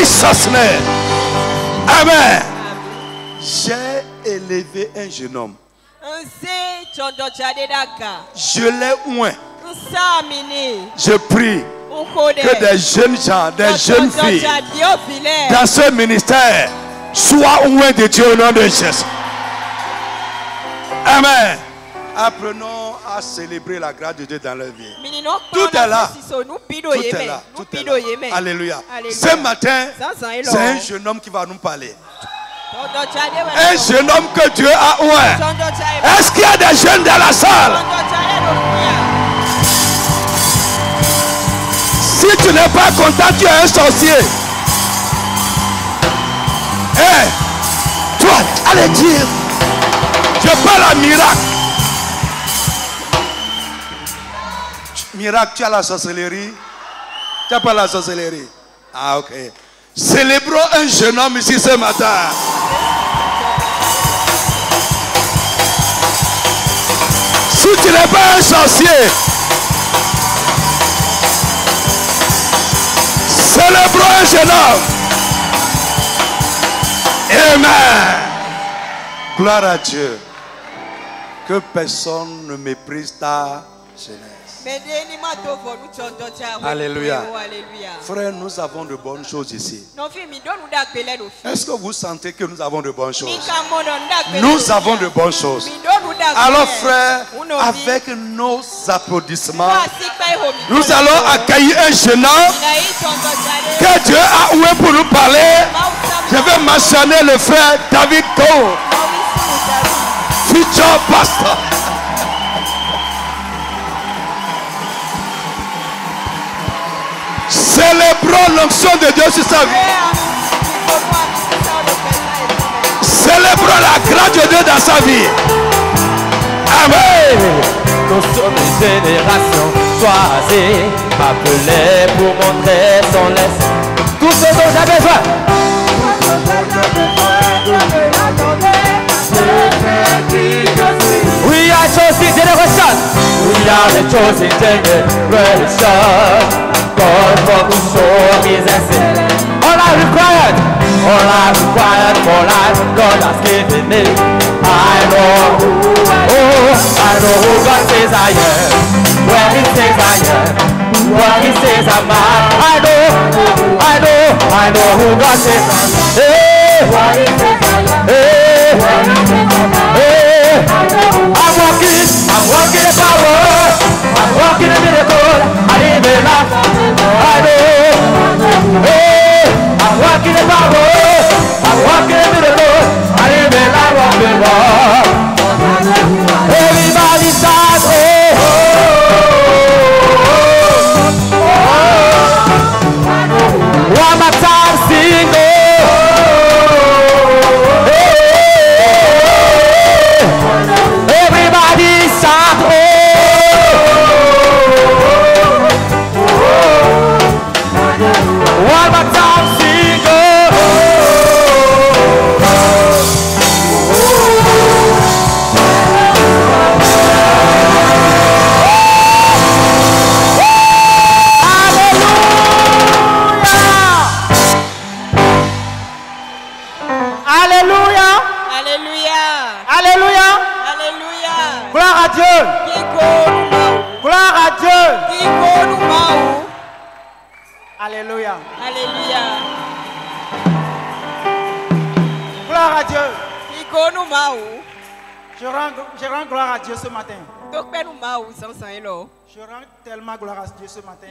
Jesus' name. Amen. J'ai élevé un jeune homme. Je l'ai oint. Je prie que des jeunes gens, des jeunes filles dans ce ministère soient oints de Dieu au nom de Jésus. Amen. Apprenons à célébrer la grâce de Dieu dans leur vie. Tout est là. Tout est là. Tout est là. Alléluia. Ce matin, c'est un jeune homme qui va nous parler. Un jeune homme que Dieu a oint. Est-ce qu'il y a des jeunes dans la salle? Si tu n'es pas content, tu es un sorcier. Hey, toi, allez dire, je parle à miracle. Miracle, tu as la sorcellerie? Tu n'as pas la sorcellerie? Ah, ok. Célébrons un jeune homme ici ce matin. Si tu n'es pas un sorcier, célébrons un jeune homme. Amen. Gloire à Dieu. Que personne ne méprise ta jeunesse. Alléluia. Frère, nous avons de bonnes choses ici. Est-ce que vous sentez que nous avons de bonnes choses? Nous avons de bonnes choses. Alors frère, avec nos applaudissements, nous allons accueillir un jeune homme que Dieu a oué pour nous parler. Je vais mentionner le frère David Cole, futur pasteur. Célébrons l'onction de Dieu sur sa vie. Célébrons la grâce de Dieu dans sa vie. Amen. Nous sommes une génération choisie, appelée pour montrer son laisse. Tout ce dont j'ai besoin. We are chosen generation. We are the chosen generation. God for to show His excellence. All I required for life, God has given me. I know who God says I am. Where He says I am, what He says I'm at. I know who God says I am. Hey, what He says I am. Hey, hey, I'm walking in power. I'm walking in miracle. I live in life. I know. Hey, I'm walking in power. I'm walking in miracle. I live in life of the Lord. Everybody shout, oh, oh, oh, oh. One more time, sing, oh, oh, oh. Everybody shout, oh, oh, oh. One more time, sing, oh, oh, oh. Gloire à Dieu. Gloire à Dieu. Alléluia. Alléluia. Gloire à Dieu. Je rends gloire à Dieu ce matin. Je rends tellement gloire à Dieu ce matin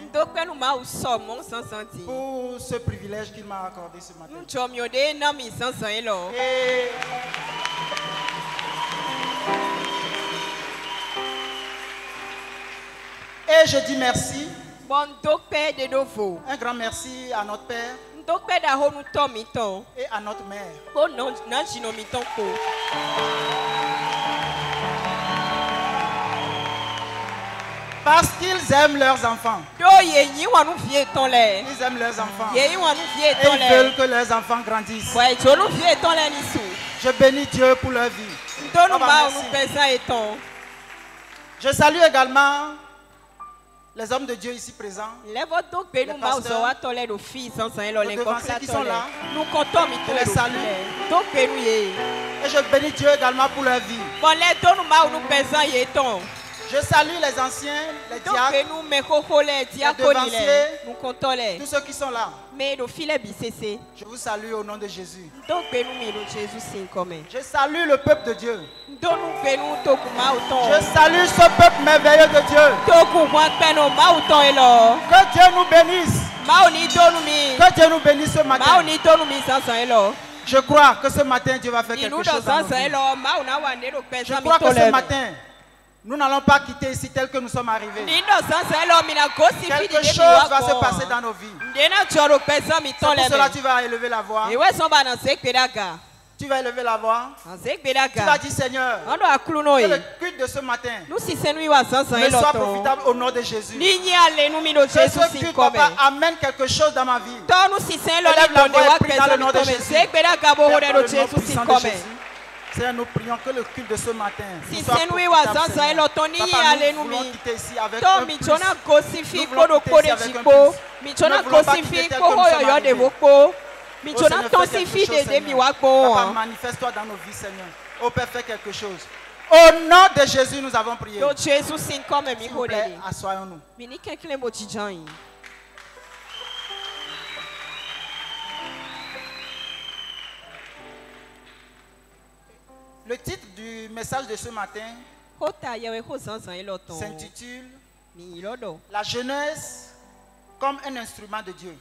pour ce privilège qu'il m'a accordé ce matin. Et je dis merci. Un grand merci à notre Père et à notre mère. Parce qu'ils aiment leurs enfants. Ils aiment leurs enfants. Et ils veulent que leurs enfants grandissent. Je bénis Dieu pour leur vie. Je salue également Les hommes de Dieu ici présents, les pasteurs, les devanciers qui sont là, je les salue. Et je bénis Dieu également pour leur vie. Je salue les anciens, les diacres, les devanciers, tous ceux qui sont là. Je vous salue au nom de Jésus. Je salue le peuple de Dieu. Je salue ce peuple merveilleux de Dieu. Que Dieu nous bénisse. Que Dieu nous bénisse ce matin. Je crois que ce matin Dieu va faire quelque chose dans nos vies. Je crois que ce matin nous n'allons pas quitter ici tel que nous sommes arrivés. Quelque chose va se passer dans nos vies. C'est pour cela que tu vas élever la voix. Tu vas élever la voix. Tu vas dire Seigneur, que le culte de ce matin me soit profitable au nom de Jésus. Que ce culte, papa, amène quelque chose dans ma vie. Élève la voix et prie dans le nom de Jésus. Seigneur, nous prions que le culte de ce matin soit profitable, Papa, nous voulons quitter ici avec un plus. Nous voulons quitter ici avec un plus. Nous ne voulons pas quitter tel que nous sommes arrivés. Oh Seigneur, fais quelque chose, Seigneur. Papa, manifeste-toi dans nos vies, Seigneur. Oh Père, fais quelque chose. Au nom de Jésus, nous avons prié. S'il vous plaît, assoyons-nous. Le titre du message de ce matin s'intitule La jeunesse comme un instrument de Dieu.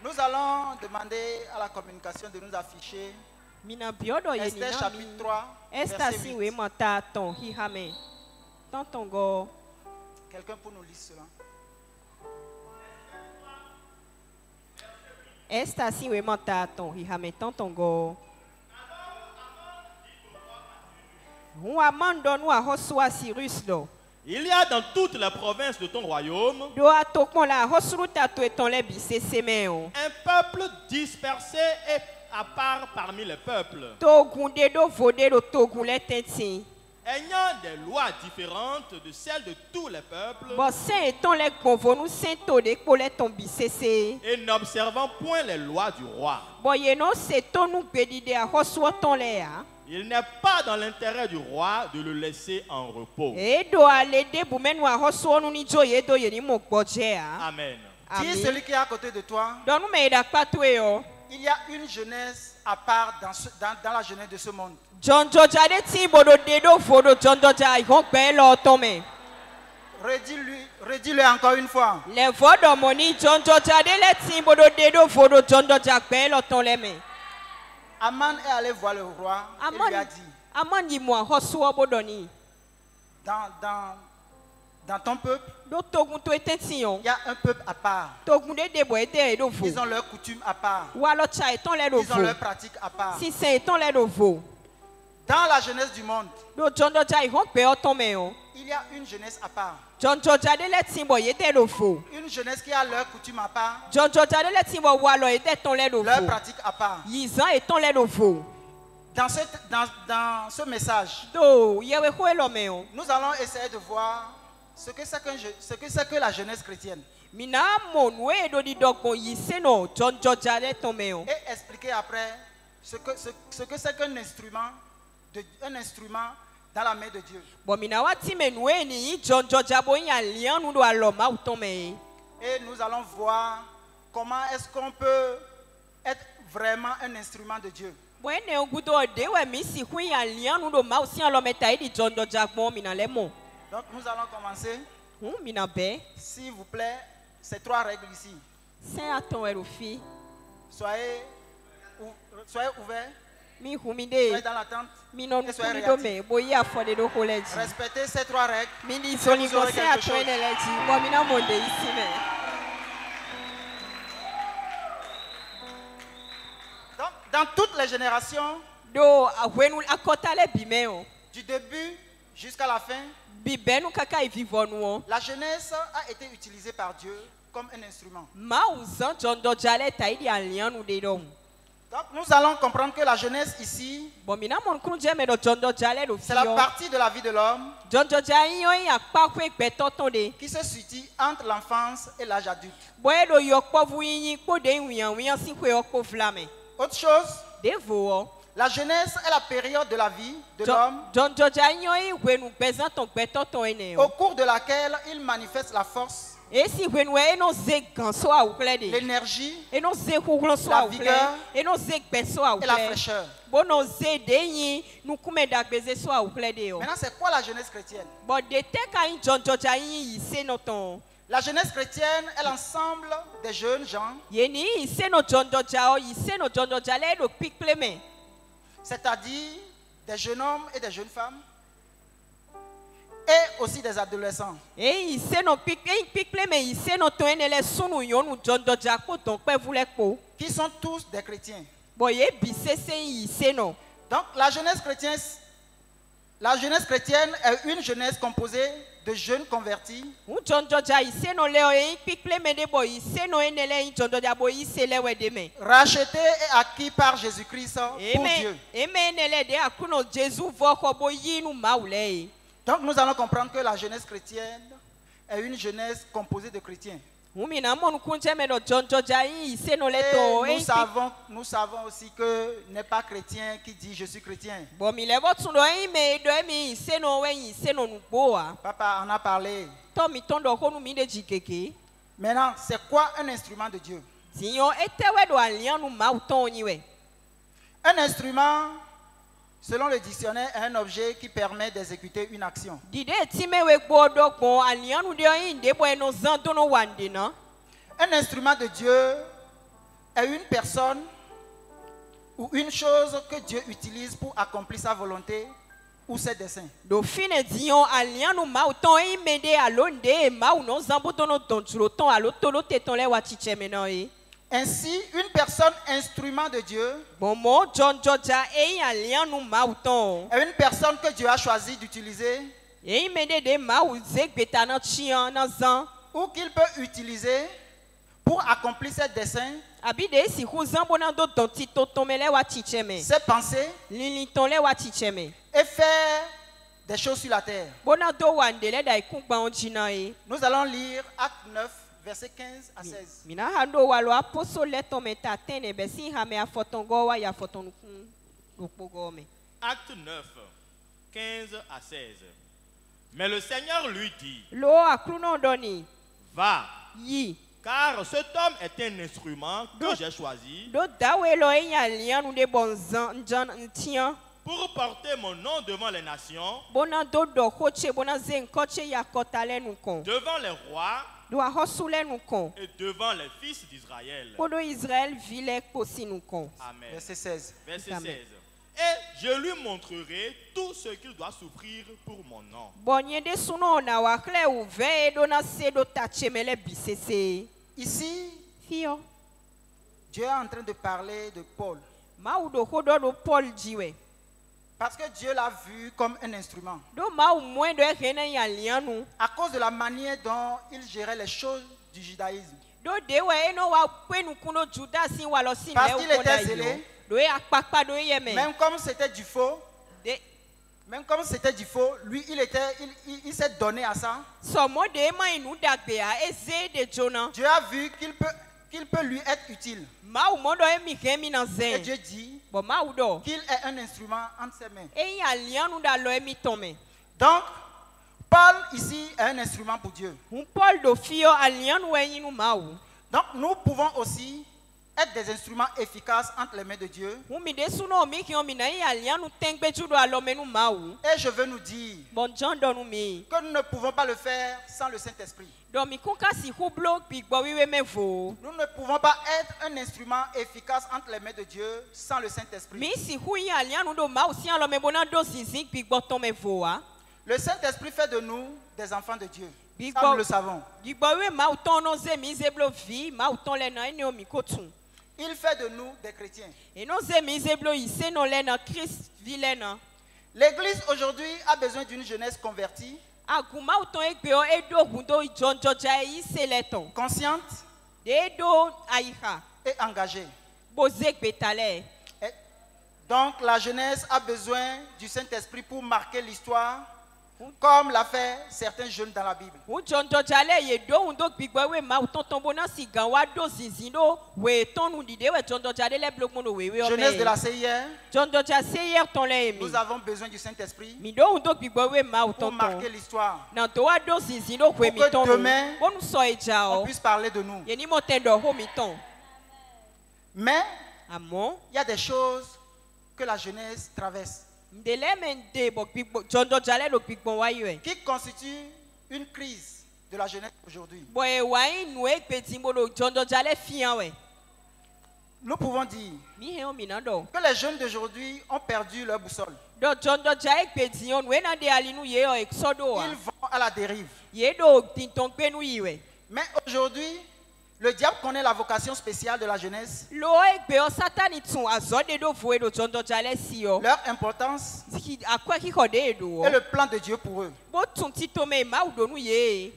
Nous allons demander à la communication de nous afficher Esther chapitre 3, verset 8. Quelqu'un pour nous lire cela. Esta si we mataton hihame tontongo. Il y a dans toutes les provinces de ton royaume un peuple dispersé et à part parmi les peuples, ayant des lois différentes de celles de tous les peuples et n'observant point les lois du roi. Il n'est pas dans l'intérêt du roi de le laisser en repos. Amen. Dis celui qui est à côté de toi, il y a une jeunesse à part dans la jeunesse de ce monde. Redis-le encore une fois. Aman est allé voir le roi et lui a dit, dans ton peuple, il y a un peuple à part. Ils ont leurs coutumes à part. Ils ont leurs pratiques à part. Dans la jeunesse du monde, il y a une jeunesse à part. Une jeunesse qui a leurs coutumes à part. Leurs pratiques à part. Dans ce message, nous allons essayer de voir ce que c'est que la jeunesse chrétienne. Et expliquer après ce que c'est qu'un instrument, un instrument dans la main de Dieu. Et nous allons voir comment est-ce qu'on peut être vraiment un instrument de Dieu. Donc nous allons commencer. S'il vous plaît, ces 3 règles ici. Soyez ouverts. Soyez dans l'attente. Et soyez réactifs. Respectez ces 3 règles. Vous aurez quelque chose. Donc, dans toutes les générations, du début jusqu'à la fin, la jeunesse a été utilisée par Dieu comme un instrument. Donc nous allons comprendre que la jeunesse ici, c'est la partie de la vie de l'homme qui se situe entre l'enfance et l'âge adulte. Autre chose, la jeunesse est la période de la vie de l'homme au cours de laquelle il manifeste la force, l'énergie, la vigueur et la fraîcheur. Maintenant, c'est quoi la jeunesse chrétienne? La jeunesse chrétienne est l'ensemble des jeunes gens, c'est-à-dire des jeunes hommes et des jeunes femmes, et aussi des adolescents, qui sont tous des chrétiens. Donc la jeunesse chrétienne est une jeunesse composée de jeunes convertis, rachetés et acquis par Jésus-Christ pour Dieu. Donc nous allons comprendre que la jeunesse chrétienne est une jeunesse composée de chrétiens. Et nous savons aussi que n'est pas chrétien qui dit je suis chrétien. Papa en a parlé. Maintenant, c'est quoi un instrument de Dieu? Un instrument, selon le dictionnaire, est un objet qui permet d'exécuter une action. Un instrument de Dieu est une personne ou une chose que Dieu utilise pour accomplir sa volonté ou ses desseins. Ainsi, une personne instrument de Dieu est une personne que Dieu a choisi d'utiliser ou qu'il peut utiliser pour accomplir ses desseins, ses pensées et faire des choses sur la terre. Nous allons lire Acte 9, versets 15 à 16. Acte 9, 15 à 16. Mais le Seigneur lui dit, va, car cet homme est un instrument que j'ai choisi pour porter mon nom devant les nations, devant les rois et devant les fils d'Israël. Amen. Verset 16. Verset 16. Et je lui montrerai tout ce qu'il doit souffrir pour mon nom. Ici, Dieu est en train de parler de Paul. Parce que Dieu l'a vu comme un instrument. À cause de la manière dont il gérait les choses du judaïsme. Parce qu'il était zélé. Même comme c'était du faux. Lui il s'est donné à ça. Dieu a vu qu'il peut lui être utile. Et Dieu dit qu'il est un instrument entre ses mains. Donc, Paul ici est un instrument pour Dieu. Donc, nous pouvons aussi être des instruments efficaces entre les mains de Dieu. Et je veux nous dire que nous ne pouvons pas le faire sans le Saint-Esprit. Nous ne pouvons pas être un instrument efficace entre les mains de Dieu sans le Saint-Esprit. Le Saint-Esprit fait de nous des enfants de Dieu. Ça, nous le savons. Il fait de nous des chrétiens. L'Église aujourd'hui a besoin d'une jeunesse convertie, consciente et engagée. Donc la jeunesse a besoin du Saint-Esprit pour marquer l'histoire, comme l'a fait certains jeunes dans la Bible. Jeunesse de la CIR, nous avons besoin du Saint-Esprit pour marquer l'histoire. Pour que demain, on puisse parler de nous. Mais il y a des choses que la jeunesse traverse, qui constitue une crise de la jeunesse aujourd'hui. Nous pouvons dire que les jeunes d'aujourd'hui ont perdu leur boussole. Ils vont à la dérive. Mais aujourd'hui, le diable connaît la vocation spéciale de la jeunesse, leur importance et le plan de Dieu pour eux.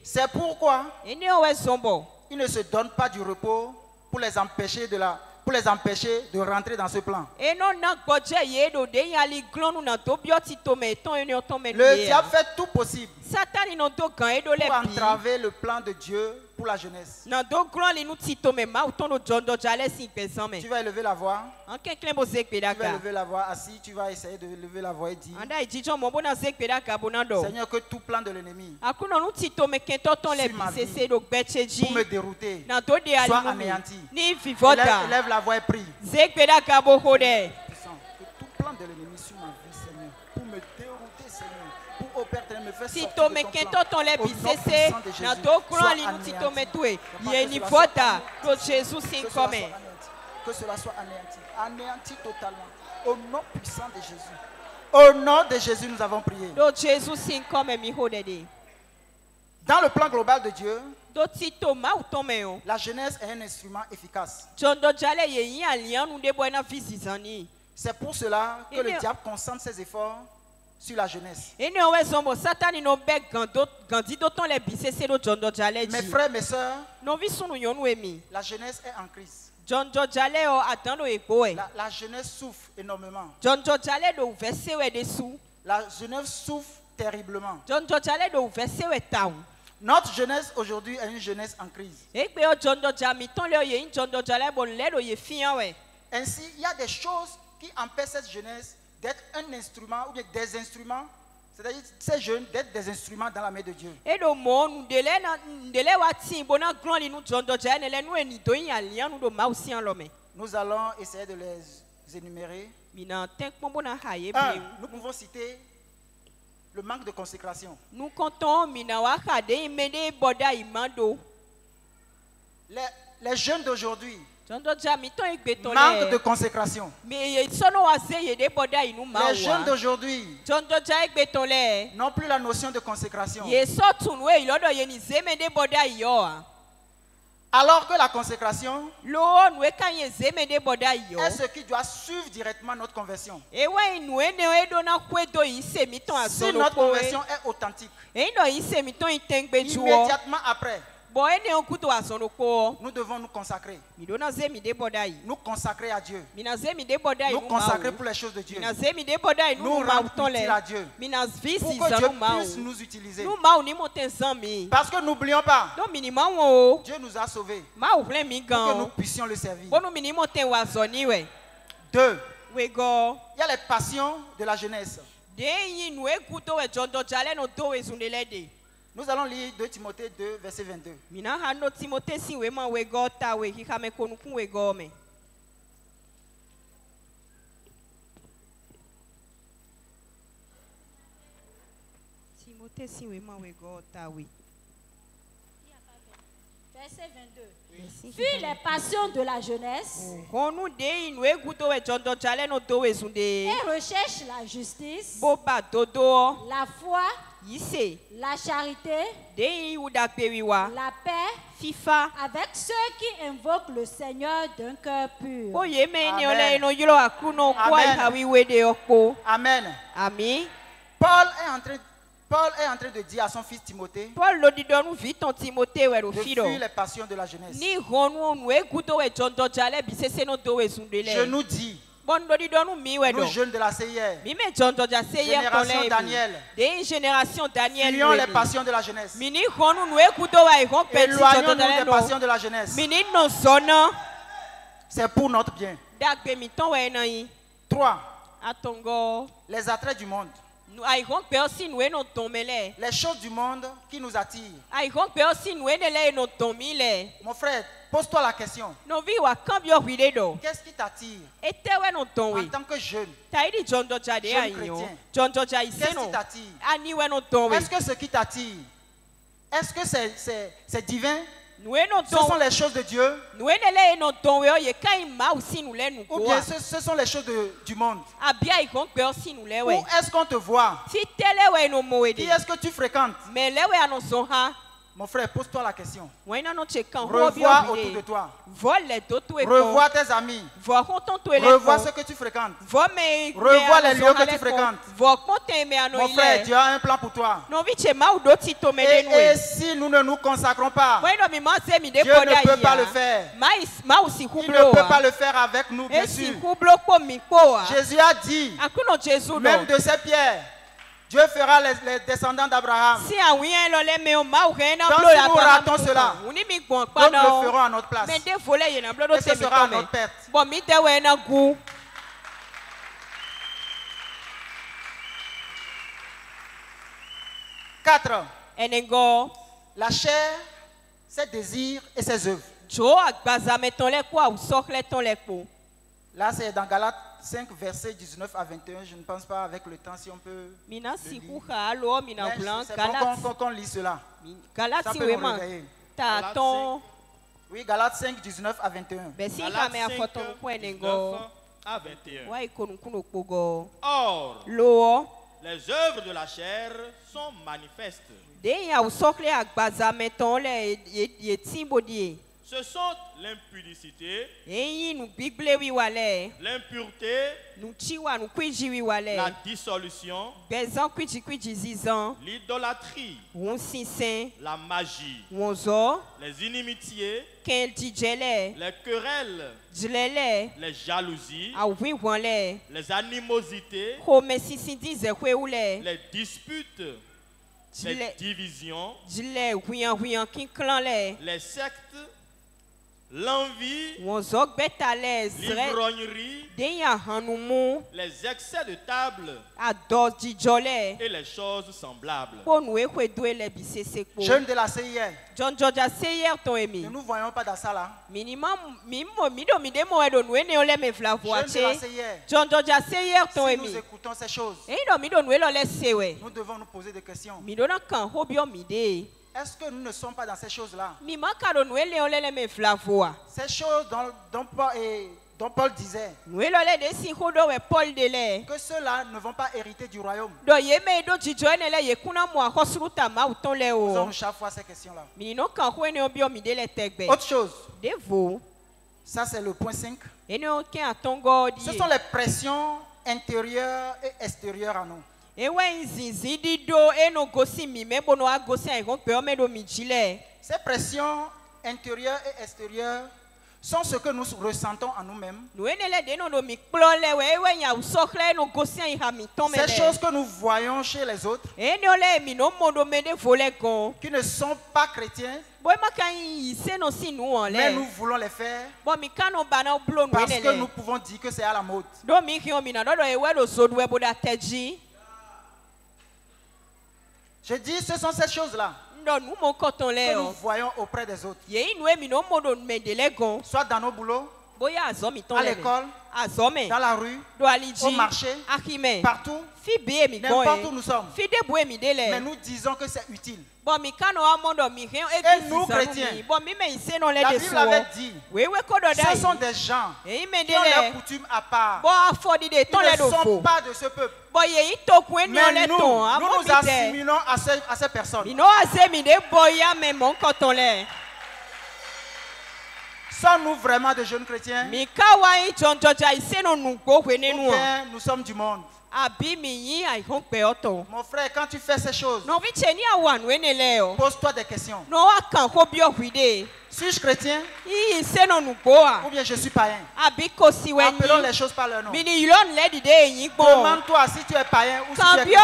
C'est pourquoi ils ne se donnent pas du repos pour les empêcher de rentrer dans ce plan. Le diable fait tout possible pour entraver le plan de Dieu pour la jeunesse. Tu vas élever la voix. Tu vas élever la voix assis. Tu vas essayer de lever la voix et dire: Seigneur, que tout plan de l'ennemi sur ma vie, pour me dérouter, soit anéanti. Lève la voix et prie. Que tout plan de l'ennemi sur ma vie, Seigneur, pour me dérouter, Seigneur, pour opérer, me faire sortir de ton plan. Au nom puissant de Jésus, soit anéanti. Que cela soit anéanti. Anéanti totalement. Au nom puissant de Jésus. Au nom de Jésus, nous avons prié. Dans le plan global de Dieu, la jeunesse est un instrument efficace. C'est pour cela que le diable concentre ses efforts sur la jeunesse. Mes frères, mes sœurs, la jeunesse est en crise. La jeunesse souffre énormément. La jeunesse souffre terriblement. Notre jeunesse aujourd'hui est une jeunesse en crise. Ainsi, il y a des choses qui empêchent cette jeunesse d'être un instrument ou des instruments, c'est-à-dire ces jeunes d'être des instruments dans la main de Dieu. Nous allons essayer de les énumérer. Nous pouvons citer le manque de consécration. Les jeunes d'aujourd'hui manquent de consécration. Les jeunes d'aujourd'hui n'ont plus la notion de consécration. Alors que la consécration est ce qui doit suivre directement notre conversion. Si notre conversion est authentique, immédiatement après, nous devons nous consacrer. Nous consacrer à Dieu. Nous consacrer pour les choses de Dieu. Nous rendre utile à Dieu. Pour que Dieu puisse nous utiliser. Parce que n'oublions pas, Dieu nous a sauvés pour que nous puissions le servir. 2. Il y a les passions de la jeunesse. Nous allons lire 2 Timothée 2, verset 22. Verset 22. Fuis les passions de la jeunesse et recherche la justice, la foi, la charité, la paix avec ceux qui invoquent le Seigneur d'un cœur pur. Amen. Amen. Paul est en train Paul est en train de dire à son fils Timothée de fuir les passions de la jeunesse. Je nous dis, nous jeunes de la CIR, génération Daniel, fuyons les passions de la jeunesse. Éloignons-nous des passions de la jeunesse. C'est pour notre bien. 3. Les attraits du monde. Les choses du monde qui nous attirent. Mon frère, pose-toi la question. Qu'est-ce qui t'attire en tant que jeune chrétien? Qu'est-ce qui t'attire? Est-ce que ce qui t'attire, est-ce que c'est divin? Ce sont les choses de Dieu? Ou bien ce sont les choses du monde? Où est-ce qu'on te voit? Qui est-ce que tu fréquentes? Mon frère, pose-toi la question. Revois autour de toi. Revois tes amis. Revois ce que tu fréquentes. Revois les lieux que tu fréquentes. Mon frère, Dieu a un plan pour toi. Et si nous ne nous consacrons pas, Dieu ne peut pas le faire. Il ne peut pas le faire avec nous, bien sûr. Jésus a dit, même de ces pierres, Dieu fera les descendants d'Abraham. Donc si nous ratons cela, nous le ferons à notre place. Et ce sera à notre perte. 4. La chair, ses désirs et ses œuvres. Là, c'est dans Galates 5, versets 19 à 21. Je ne pense pas avec le temps si on peut le lire. C'est bon qu'on lit cela. Ça peut nous réveiller. Oui, Galates 5, 19 à 21. Galates 5, 19 à 21. Or, les œuvres de la chair sont manifestes. Ce sont l'impudicité, l'impureté, la dissolution, l'idolâtrie, la magie, les inimitiés, les querelles, les jalousies, les animosités, les disputes, les divisions, les sectes, l'envie, l'ivrognerie, les excès de table et les choses semblables. Jeunes de la CIR, ne nous voyons pas dans ça là. Jeunes de la CIR, si nous écoutons ces choses, nous devons nous poser des questions. Est-ce que nous ne sommes pas dans ces choses-là? Ces choses dont Paul disait que ceux-là ne vont pas hériter du royaume. Posons chaque fois ces questions-là. Autre chose. Ça, c'est le point 5. Ce sont les pressions intérieures et extérieures à nous. Ces pressions intérieures et extérieures sont ce que nous ressentons en nous-mêmes. Ces choses que nous voyons chez les autres, qui ne sont pas chrétiens, mais nous voulons les faire parce que nous pouvons dire que c'est à la mode. Je dis, ce sont ces choses-là que nous voyons auprès des autres. Soit dans nos boulots, à l'école, dans la rue, au marché, partout, n'importe où nous sommes. Mais nous disons que c'est utile. Et nous, chrétiens, la Bible avait dit, ce sont des gens qui ont leurs coutumes à part. Ils ne sont pas de ce peuple. Mais nous nous assimilons à ces personnes. Sommes-nous vraiment de jeunes chrétiens? Ou bien nous sommes du monde? Mon frère, quand tu fais ces choses, pose-toi des questions. Suis-je chrétien? Ou bien je suis païen? Appelons les choses par leur nom. Demande-toi si tu es païen ou si tu es chrétien.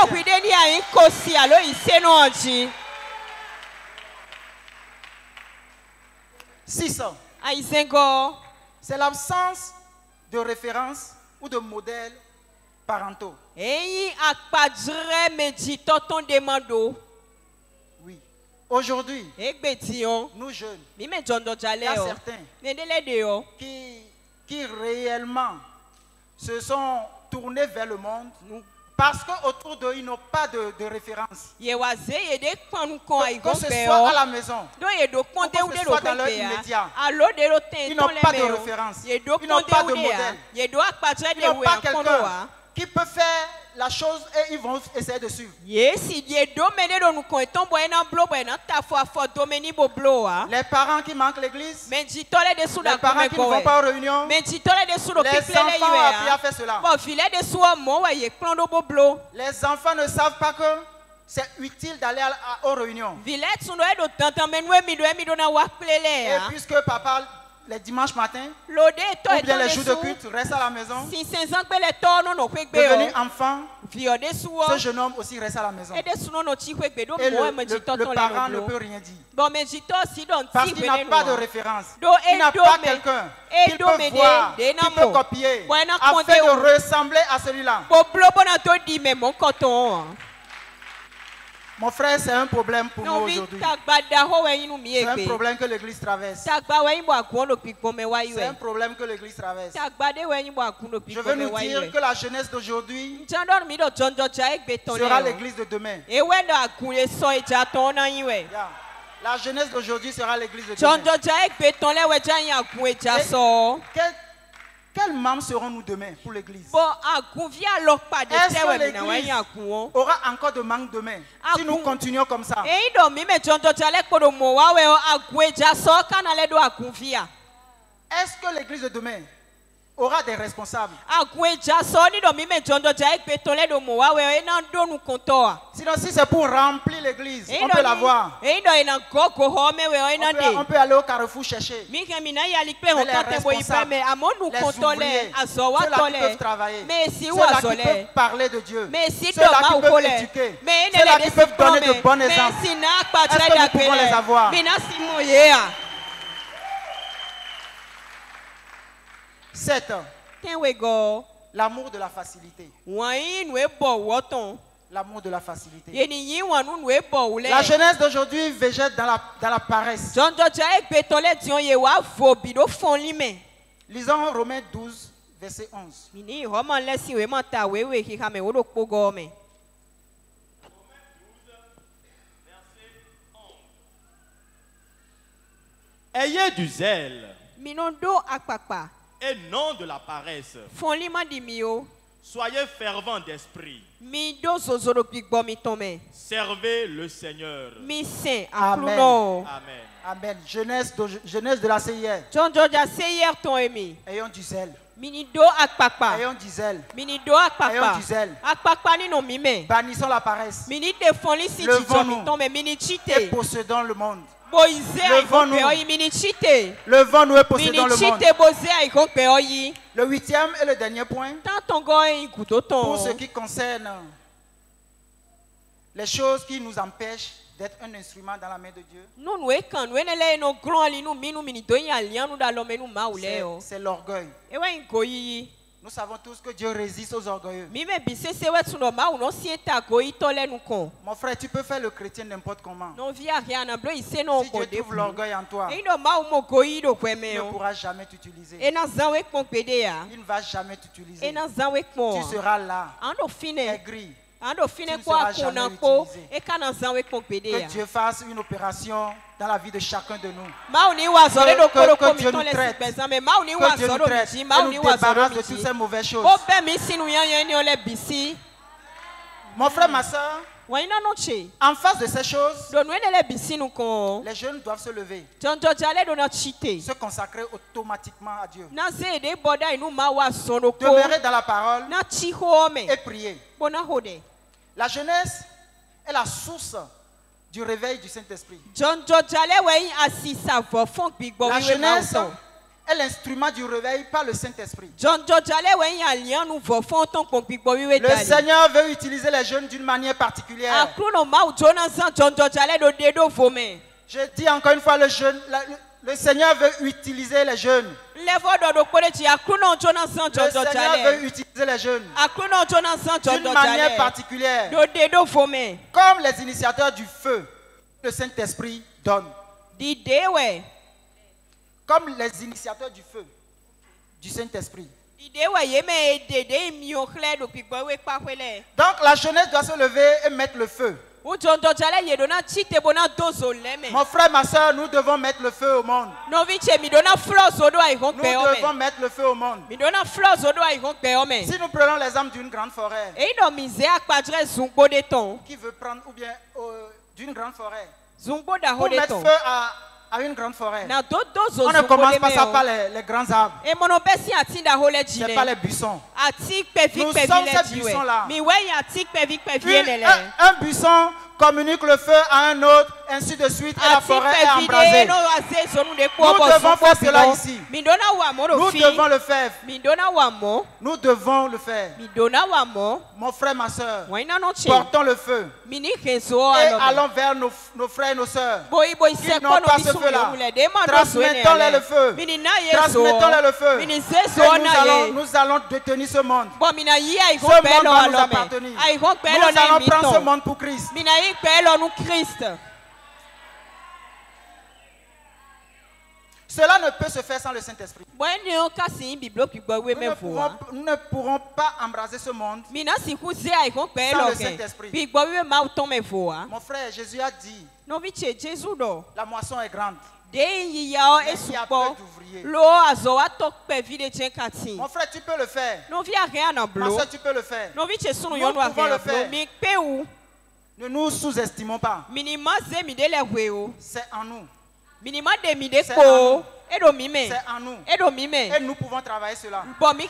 600. C'est l'absence de référence ou de modèle parentaux. Oui. Aujourd'hui, nous jeunes, il y a certains qui réellement se sont tournés vers le monde parce qu'autour d'eux, ils n'ont pas de référence. Que ce soit à la maison, ou que ce soit dans leur immédiat, ils n'ont pas de référence. Ils n'ont pas de modèle. Ils n'ont pas quelqu'un qui peut faire la chose et ils vont essayer de suivre. Les parents qui manquent l'église, les parents qui ne vont pas aux réunions, les enfants ont appris à faire cela. Les enfants ne savent pas que c'est utile d'aller aux réunions. Et puisque papa, les dimanches matins, ou bien les jours de culte, reste à la maison. Devenu enfant, ce jeune homme aussi reste à la maison. Et le parent ne peut rien dire. Parce qu'il n'a pas de référence. Il n'a pas quelqu'un qu'il peut voir, qu'il peut copier, afin de ressembler à celui-là. Mon frère, c'est un problème pour nous aujourd'hui. C'est un problème que l'Église traverse. C'est un problème que l'Église traverse. Je veux nous dire que la jeunesse d'aujourd'hui sera l'Église de demain. La jeunesse d'aujourd'hui sera l'Église de demain. Quels membres serons-nous demain pour l'Église? Est-ce que l'Église aura encore de manque demain si nous continuons comme ça? Est-ce que l'Église de demain aura des responsables? Sinon, si c'est pour remplir l'église, on peut l'avoir. On peut aller au carrefour chercher. Mais les responsables, les ouvriers, ceux-là qui peuvent travailler, ceux-là qui peuvent parler de Dieu, ceux-là qui peuvent éduquer, ceux-là qui peuvent donner de bons exemples. Est-ce que nous pouvons les avoir? 7. L'amour de la facilité. L'amour de la facilité. La jeunesse d'aujourd'hui végète dans la paresse. Lisons Romains 12, verset 11. Ayez du zèle et non de la paresse. Soyez fervents d'esprit. Servez le Seigneur. Amen. Amen. Amen. Jeunesse de la CIR. Ayons du zèle. Ayons du zèle. Ayons du zèle. Bannissons la paresse. Levons-nous et possédons le monde. Levons-nous et possédons le monde. Le 8e et le dernier point, pour ce qui concerne les choses qui nous empêchent d'être un instrument dans la main de Dieu, c'est l'orgueil. Nous savons tous que Dieu résiste aux orgueilleux. Mon frère, tu peux faire le chrétien n'importe comment. Si Dieu trouve l'orgueil en toi, il ne pourra jamais t'utiliser. Il ne va jamais t'utiliser. Tu seras là, aigri. Tu ne seras jamais utilisé. Que Dieu fasse une opération dans la vie de chacun de nous. Que Dieu nous traite. Que Dieu nous traite et nous débarrasse de toutes ces mauvaises choses. Mon frère, ma soeur, en face de ces choses, les jeunes doivent se lever, se consacrer automatiquement à Dieu, demeurer dans la parole et prier. La jeunesse est la source du réveil du Saint-Esprit. La jeunesse est l'instrument du réveil par le Saint-Esprit. Le Seigneur veut utiliser les jeunes d'une manière particulière. Je dis encore une fois, le Seigneur veut utiliser les jeunes. Le Seigneur veut utiliser les jeunes d'une manière particulière. Comme les initiateurs du feu, le Saint-Esprit donne. Comme les initiateurs du feu, du Saint-Esprit. Donc la jeunesse doit se lever et mettre le feu. Mon frère, ma soeur, nous devons mettre le feu au monde. Nous devons mettre le feu au monde. Si nous prenons l'exemple d'une grande forêt, qui veut prendre, ou bien d'une grande forêt, pour mettre feu à une grande forêt, on ne commence pas ça par les grands arbres. C'est pas les buissons. Nous sommes ces buissons-là. Un buisson communique le feu à un autre, ainsi de suite, et la forêt est embrasée. Nous devons faire cela ici. Nous devons le faire. Nous devons le faire. Mon frère, ma soeur, portons le feu et allons vers nos frères et nos sœurs qui n'ont pas ce feu-là. Transmettons-les le feu. Transmettons-les le feu. Et nous allons détenir ce monde. Ce monde va nous appartenir. Nous allons prendre ce monde pour Christ. Cela ne peut se faire sans le Saint-Esprit. Nous ne pourrons pas embraser ce monde sans le Saint-Esprit. Mon frère, Jésus a dit, la moisson est grande. Mais il y a peu d'ouvriers. Mon frère, tu peux le faire. Ma soeur, tu peux le faire. Nous pouvons le faire. Ne nous sous-estimons pas. C'est en nous. C'est en nous. Et nous pouvons travailler cela. Parmi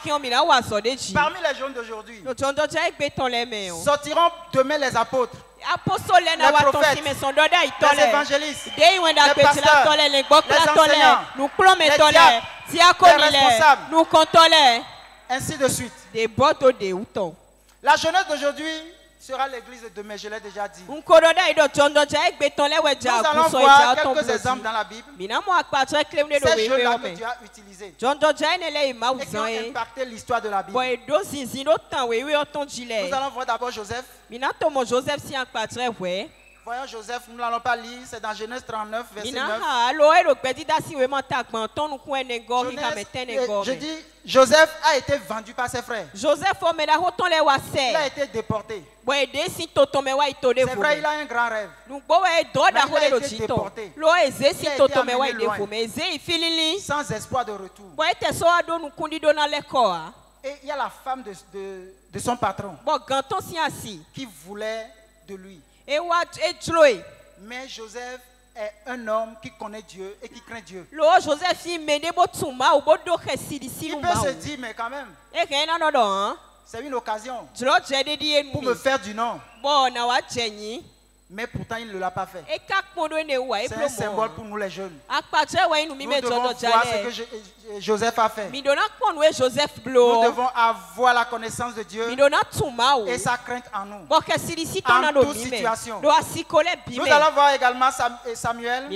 les jeunes d'aujourd'hui, sortiront demain les apôtres, les prophètes, les évangélistes, les pasteurs, les enseignants, les responsables, ainsi de suite. La jeunesse d'aujourd'hui sera l'église de demain, je l'ai déjà dit. Nous allons voir quelques exemples dans la Bible. Ces jeunes-là que Dieu a utilisés et qui ont impacté l'histoire de la Bible. Nous allons voir d'abord Joseph. Voyons Joseph, nous n'allons pas lire, c'est dans Genèse 39, verset 9. Je dis, Joseph a été vendu par ses frères. Il a été déporté. C'est vrai, il a un grand rêve. Mais il a été déporté. Il a été amené loin, sans espoir de retour. Et il y a la femme de son patron qui voulait de lui. Mais Joseph est un homme qui connaît Dieu et qui craint Dieu. Il peut se dire, mais quand même, c'est une occasion pour me faire du nom. Mais pourtant, il ne l'a pas fait. C'est un symbole pour nous les jeunes. Nous devons voir ce que Joseph a fait. Nous devons avoir la connaissance de Dieu et sa crainte en nous. En toute situation. Nous allons voir également Samuel.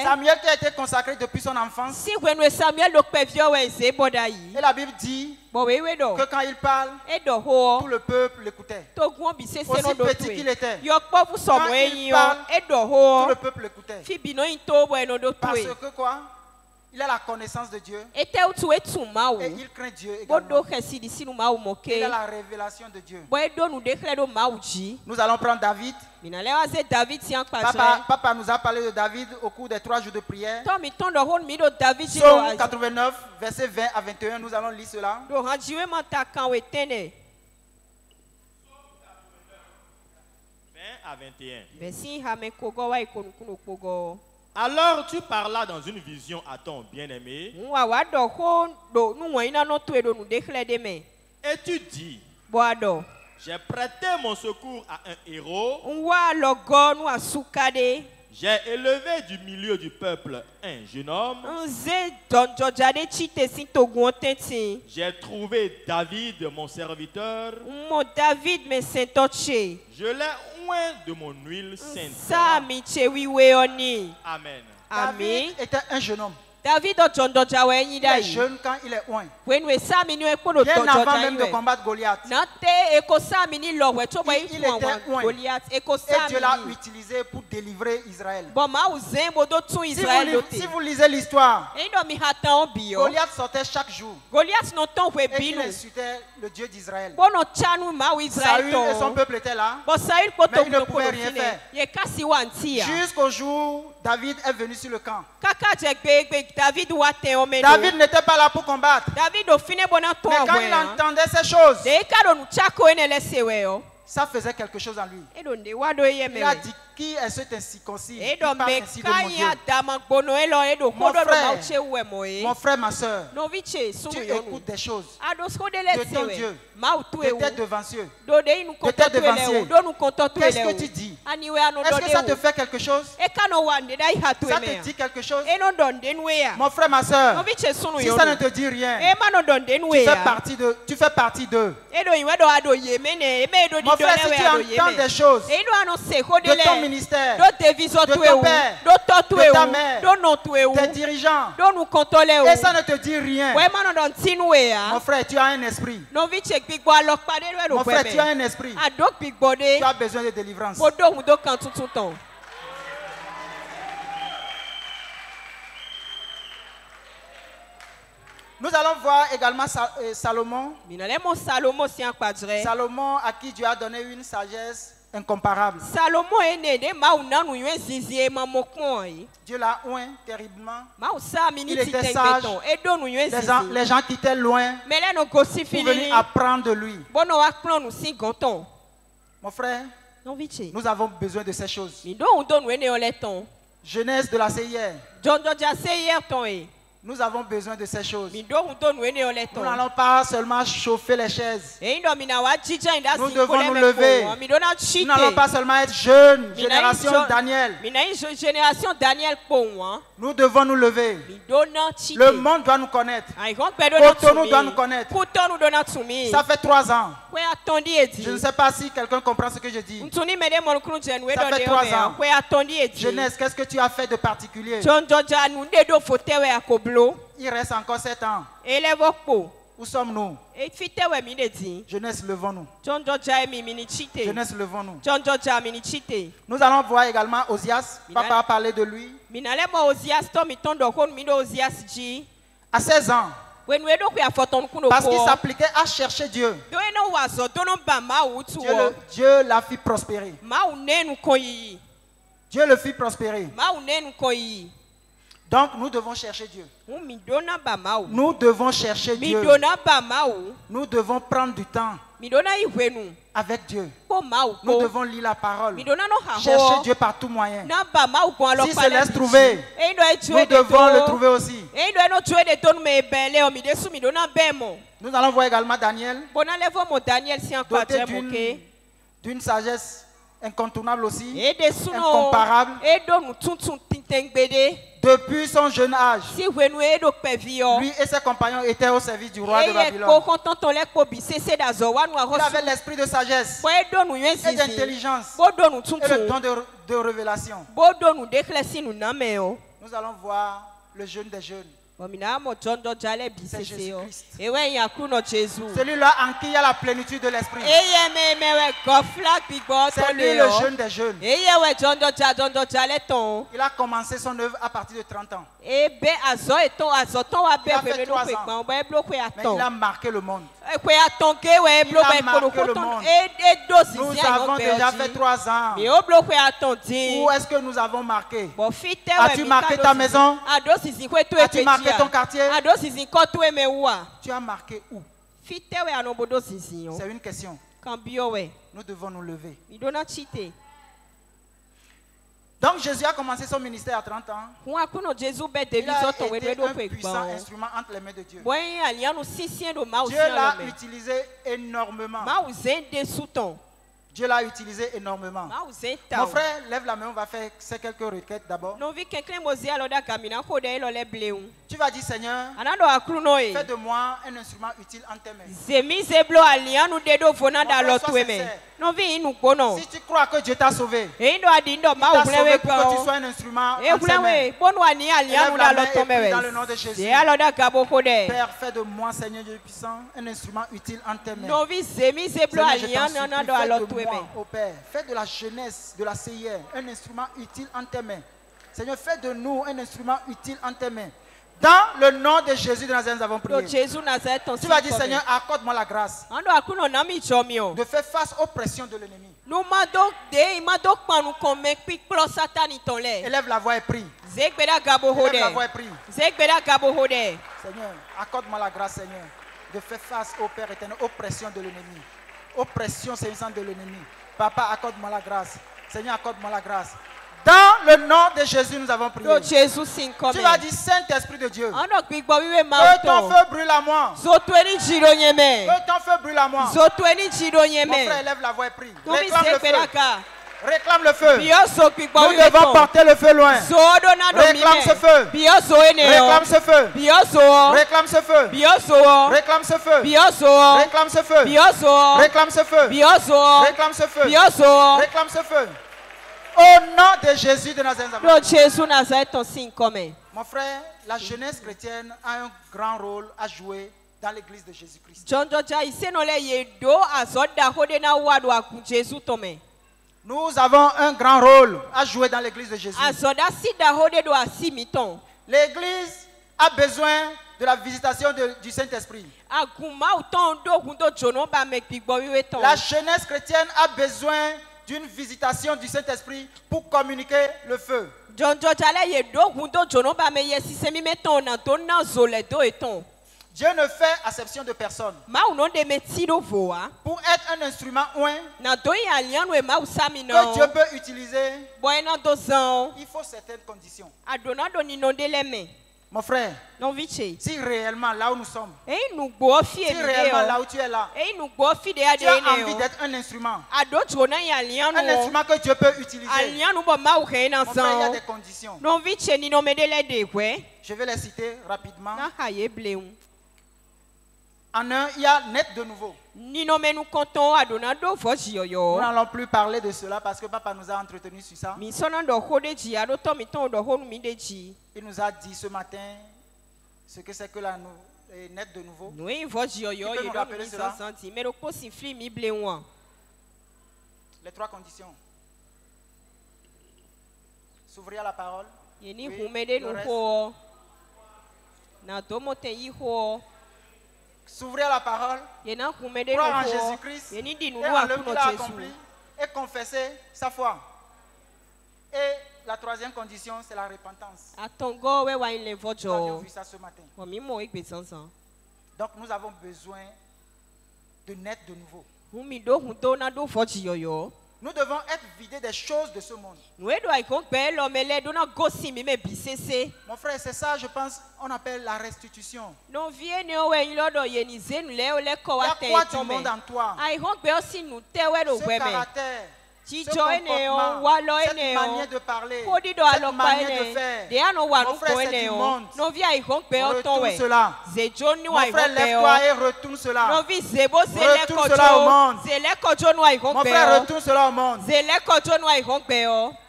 Samuel qui a été consacré depuis son enfance. Et la Bible dit que quand il parle, tout le peuple l'écoutait. Aussi petit qu'il était. Quand il parle, tout le peuple l'écoutait. Parce que quoi? Il a la connaissance de Dieu. Et il craint Dieu également. Il a la révélation de Dieu. Nous allons prendre David. Papa nous a parlé de David au cours des 3 jours de prière. Psaume 89, versets 20 à 21. Nous allons lire cela. à 21. Alors tu parlas dans une vision à ton bien-aimé. Et tu dis, j'ai prêté mon secours à un héros. J'ai élevé du milieu du peuple un jeune homme. J'ai trouvé David, mon serviteur. Je l'ai oint de mon huile sainte. Amen. David était un jeune homme. Il est jeune quand il est oint. Bien avant même de combattre Goliath. Il était oint. Et Dieu l'a utilisé pour délivrer Israël. Si vous lisez l'histoire, Goliath sortait chaque jour. Et il insultait le Dieu d'Israël. Saül et son peuple étaient là. Mais ils ne pouvaient rien faire. Jusqu'au jour où David est venu sur le camp. David n'était pas là pour combattre. Mais quand il entendait ces choses, ça faisait quelque chose en lui. Il a dit, qui est cet incirconcis qui parle ainsi de mon Dieu? Mon frère, ma soeur, tu écoutes des choses de ton Dieu, de tes devanciers, Qu'est-ce que tu dis? Est-ce que ça te fait quelque chose? Ça te dit quelque chose? Mon frère, ma soeur, si ça ne te dit rien, tu fais partie d'eux. Mon frère, si tu entends des choses de ton ministère, de ton père, de ta mère, tes dirigeants, et ça ne te dit rien, mon frère, tu as un esprit. Mon frère, tu as un esprit. Tu as besoin de délivrance. Nous allons voir également Salomon. Salomon à qui Dieu a donné une sagesse incomparable. Dieu l'a oint terriblement. Il était sage. Les gens qui étaient loin pour venir apprendre de lui. Mon frère, nous avons besoin de ces choses. Jeunesse de la CIR. Nous avons besoin de ces choses. Nous n'allons pas seulement chauffer les chaises. Nous devons nous lever. Nous n'allons pas seulement être jeunes, génération Daniel. Nous devons nous lever. Le monde doit nous connaître. Cotonou doit nous connaître. Ça fait 3 ans. Je ne sais pas si quelqu'un comprend ce que je dis. Ça fait 3 ans. Jeunesse, qu'est-ce que tu as fait de particulier? Il reste encore 7 ans. Où sommes-nous? Jeunesse, levons-nous. Jeunesse, levons-nous. Nous allons voir également Osias. Papa a parlé de lui. À 16 ans. Parce qu'il s'appliquait à chercher Dieu. Dieu l'a fait prospérer. Dieu le fit prospérer. Donc nous devons chercher Dieu. Nous devons chercher Dieu. Nous devons prendre du temps avec Dieu. Nous devons lire la parole. Chercher Dieu par tout moyen. S'il se laisse trouver, nous devons le trouver aussi. Nous allons voir également Daniel, doté d'une sagesse incontournable aussi, incomparable. Depuis son jeune âge, lui et ses compagnons étaient au service du roi de Babylone. Il avait l'esprit de sagesse et d'intelligence et le don de révélation. Nous allons voir le jeune des jeunes. C'est Jésus-Christ. Celui-là en qui il y a la plénitude de l'esprit. C'est lui le jeune des jeunes. Il a commencé son œuvre à partir de 30 ans. Il a fait 3 ans. Mais il a marqué le monde. Il a marqué le monde. Nous avons déjà fait 3 ans. Où est-ce que nous avons marqué? As-tu marqué ta maison? As-tu marqué ton quartier? Tu as marqué où? C'est une question. Nous devons nous lever. Donc Jésus a commencé son ministère à 30 ans. Il a été un puissant instrument entre les mains de Dieu. Dieu l'a utilisé énormément. Dieu l'a utilisé énormément. Mon frère, lève la main, on va faire ces quelques requêtes d'abord. Tu vas dire, Seigneur, fais de moi un instrument utile en tes mains. Si tu crois que Dieu t'a sauvé, il t'a sauvé pour que tu sois un instrument en tes mains. Lève la main et prie dans le nom de Jésus. Père, fais de moi, Seigneur Dieu puissant, un instrument utile en tes mains. Seigneur, je t'en supplie, fais de moi, ô Père, fais de la jeunesse, de la CIR, un instrument utile en tes mains. Seigneur, fais de nous un instrument utile en tes mains. Dans le nom de Jésus de Nazareth, nous avons prié. Tu vas dire, Seigneur, accorde-moi la grâce de faire face aux pressions de l'ennemi. Élève la voix et prie. Élève la voix et prie. Seigneur, accorde-moi la grâce, Seigneur, de faire face au Père éternel, aux pressions de l'ennemi. Aux pressions saisissantes de l'ennemi. Papa, accorde-moi la grâce. Seigneur, accorde-moi la grâce. Dans le nom de Jésus, nous avons prié. Tu vas dire, Saint-Esprit de Dieu, que ton feu brûle à moi. Que ton feu brûle à moi. Mon frère, élève la voix et prie. Réclame le feu. Réclame le feu. Nous devons porter le feu loin. Réclame ce feu. Réclame ce feu. Réclame ce feu. Réclame ce feu. Réclame ce feu. Réclame ce feu. Réclame ce feu. Réclame ce feu. Au nom de Jésus de Nazareth. Mon frère, la jeunesse chrétienne a un grand rôle à jouer dans l'église de Jésus-Christ. Nous avons un grand rôle à jouer dans l'église de Jésus. L'église a besoin de la visitation du Saint-Esprit. La jeunesse chrétienne a besoin d'une visitation du Saint-Esprit pour communiquer le feu. Dieu ne fait acception de personne. Pour être un instrument oint que Dieu peut utiliser, il faut certaines conditions. Mon frère, si réellement là où nous sommes, si réellement là où tu es là, tu as envie d'être un instrument, un instrument que Dieu peut utiliser, mon frère, il y a des conditions. Je vais les citer rapidement. En un, il y a naître de nouveau. Nous n'allons plus parler de cela parce que papa nous a entretenus sur ça. Il nous a dit ce matin ce que c'est que la naître de nouveau. Il peut nous rappeler cela? Les trois conditions. S'ouvrir à la parole. S'ouvrir à la parole, croire en Jésus-Christ et en l'œuvre qu'il a accompli et confesser sa foi. Et la troisième condition, c'est la repentance. Nous avions vu ça ce matin. Donc nous avons besoin de naître de nouveau. Nous devons être vidés des choses de ce monde. Mon frère, c'est ça, je pense, on appelle la restitution. Il y a quoi du monde en toi? Ce caractère, ce comportement, cette manière de parler, cette manière de faire. Mon frère, c'est du monde. Retourne cela. Mon frère, lève-toi et retourne cela. Retourne cela au monde. Mon frère, retourne cela au monde.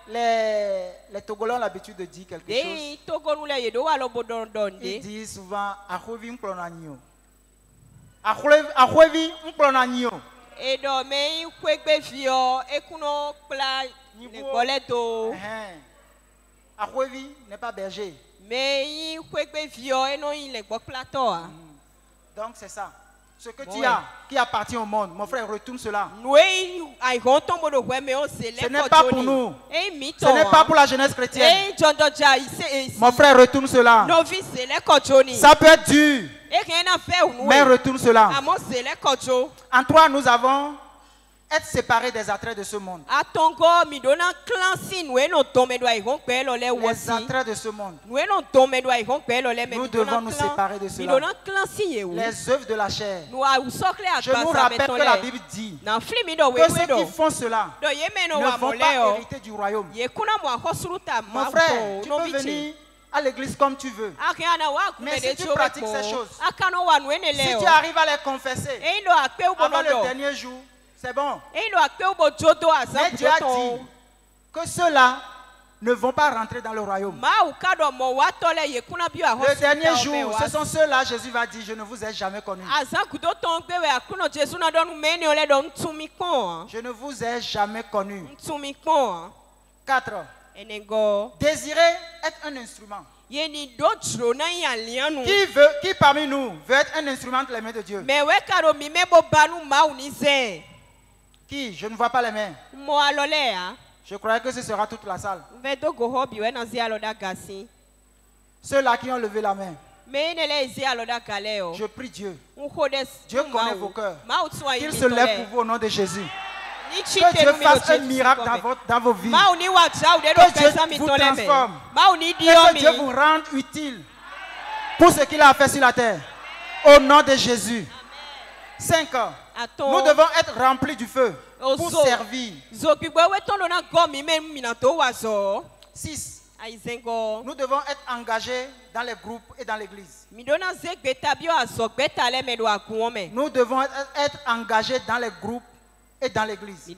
Les Togolais ont l'habitude de dire quelque chose. Ils disent souvent Ahovi mplonanyo. Ahovi mplonanyo. Ahovi n'est pas berger. Donc c'est ça. Ce que tu as, qui appartient au monde, mon frère, retourne cela. Ce n'est pas pour nous. Ce n'est pas pour la jeunesse chrétienne. Mon frère, retourne cela. Ça peut être dur, mais retourne cela. En toi, nous avons être séparé des attraits de ce monde. Les attraits de ce monde. Nous devons nous séparer de cela. Les œuvres de la chair. Je nous rappelle que la Bible dit que ceux qui font cela ne vont pas hériter du royaume. Mon frère, tu peux venir à l'église comme tu veux. Mais si tu pratiques ces choses, si tu arrives à les confesser avant le dernier jour, c'est bon. Mais Dieu a dit que ceux-là ne vont pas rentrer dans le royaume. Le dernier jour, ce sont ceux-là, Jésus va dire, je ne vous ai jamais connus. Je ne vous ai jamais connus. 4. Désirer être un instrument. Qui parmi nous veut être un instrument entre les mains de Dieu? Qui? Je ne vois pas les mains. Je croyais que ce sera toute la salle. Ceux-là qui ont levé la main. Je prie Dieu. Dieu connaît vos cœurs. Qu'il se lève pour vous au nom de Jésus. Que Dieu fasse un miracle dans vos vies. Que Dieu vous transforme. Et que Dieu vous rende utile pour ce qu'il a fait sur la terre. Au nom de Jésus. 5. Nous devons être remplis du feu pour servir. 6. Nous devons être engagés dans les groupes et dans l'église. Nous devons être engagés dans les groupes et dans l'église. Si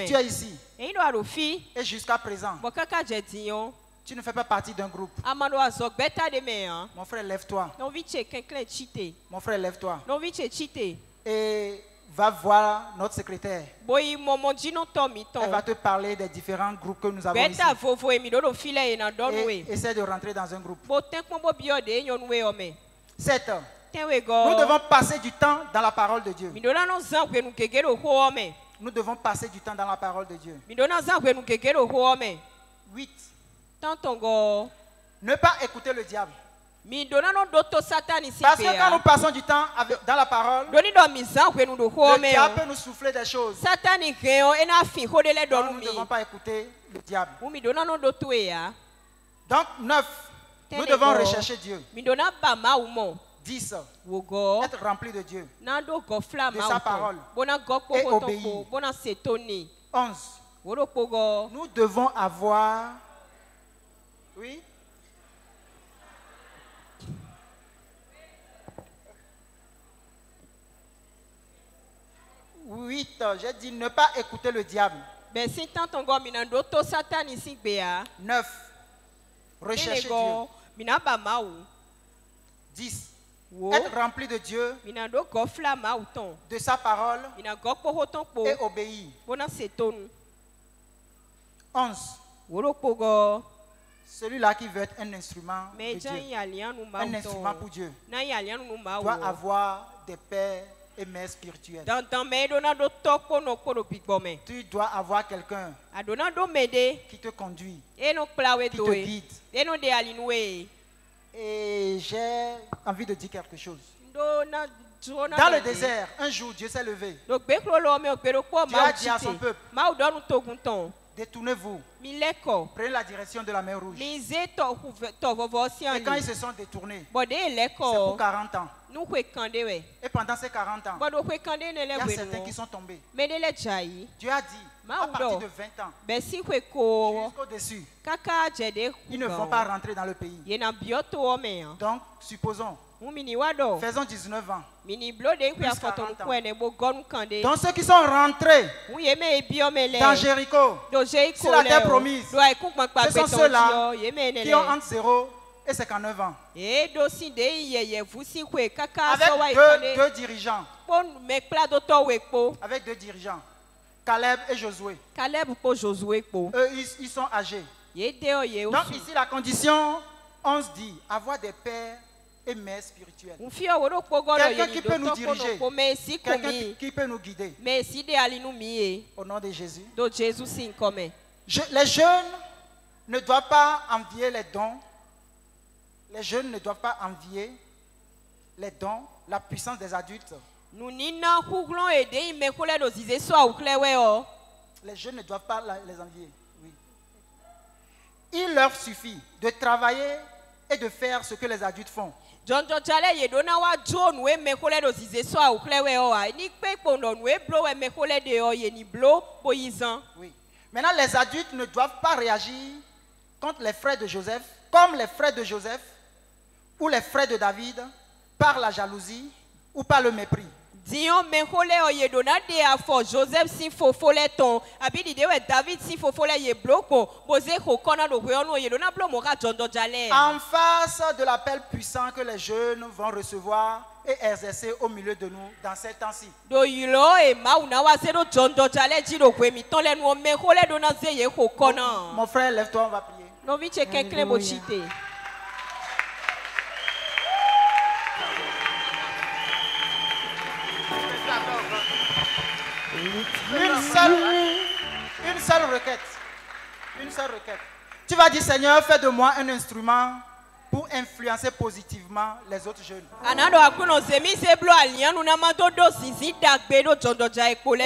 tu es ici et jusqu'à présent, tu ne fais pas partie d'un groupe, mon frère, lève-toi. Mon frère, lève-toi. Et va voir notre secrétaire. Elle va te parler des différents groupes que nous avons ici. Et essaie de rentrer dans un groupe. 7. Nous devons passer du temps dans la parole de Dieu. Nous devons passer du temps dans la parole de Dieu. 8. Ne pas écouter le diable. Parce que quand nous passons du temps dans la parole, le diable peut nous souffler des choses. Donc nous ne devons pas écouter le diable. Donc 9. Nous devons rechercher Dieu. 10. Être rempli de Dieu, de sa parole et obéir. 11. Nous devons avoir... Oui. 8. J'ai dit ne pas écouter le diable. 9. Rechercher Dieu. 10. Être rempli de Dieu, de sa parole et obéir. 11. Celui-là qui veut être un instrument de Dieu, un instrument pour Dieu, doit avoir des pères et mères spirituels. Tu dois avoir quelqu'un qui te conduit, qui te guide. Et j'ai envie de dire quelque chose. Dans le désert, un jour, Dieu s'est levé. Dieu a dit à son peuple, détournez-vous, prenez la direction de la mer Rouge. Et quand ils se sont détournés, c'est pour 40 ans. Et pendant ces 40 ans, il y a certains qui sont tombés. Dieu a dit, à partir de 20 ans, jusqu'au-dessus, ils ne vont pas rentrer dans le pays. Donc, supposons, faisons 19 ans. Plus 40 ans. Donc ceux qui sont rentrés dans Jéricho, sur la terre promise, ce sont ceux-là qui ont entre 0 et 59 ans. Avec deux dirigeants. Avec deux dirigeants. Caleb et Josué. Eux, ils sont âgés. Donc ici, la condition 11 dit avoir des pères et mères spirituelles. Quelqu'un qui peut nous diriger. Quelqu'un qui peut nous guider. Au nom de Jésus. Les jeunes ne doivent pas envier les dons. Les jeunes ne doivent pas envier les dons, la puissance des adultes Les jeunes ne doivent pas les envier. Oui. Il leur suffit de travailler et de faire ce que les adultes font. Oui. Maintenant, les adultes ne doivent pas réagir contre les frères de Joseph, comme les frères de Joseph ou les frères de David, par la jalousie ou par le mépris. Joseph si fofole ton abidi dewe David si fofole ye bloko boze kokona do kweonu ye dona blo moka jondo jale. En face de l'appel puissant que les jeunes vont recevoir et exercer au milieu de nous dans ces temps-ci. Do yilo e ma una wa zero jondo jale jiro kwe mi ton le nu me kole dona ze ye kokona. Mon frère, lève-toi, on va prier. No vi che kenkle bochite. Une seule requête. Une seule requête. Tu vas dire, Seigneur, fais de moi un instrument pour influencer positivement les autres jeunes. Pour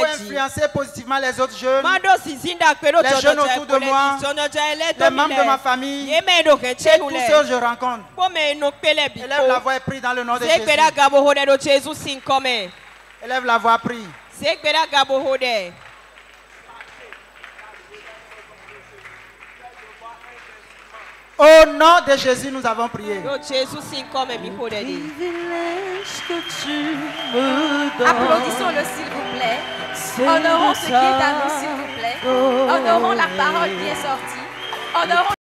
influencer positivement les autres jeunes, les jeunes autour de moi, les membres de ma famille, et tous ceux que je rencontre. Élève la voix et prie dans le nom de Jésus. Élève la voix, prie. Au nom de Jésus, nous avons prié. Applaudissons-le s'il vous plaît. Honorons ce qui est à nous s'il vous plaît. Honorons la parole qui est sortie. Honorons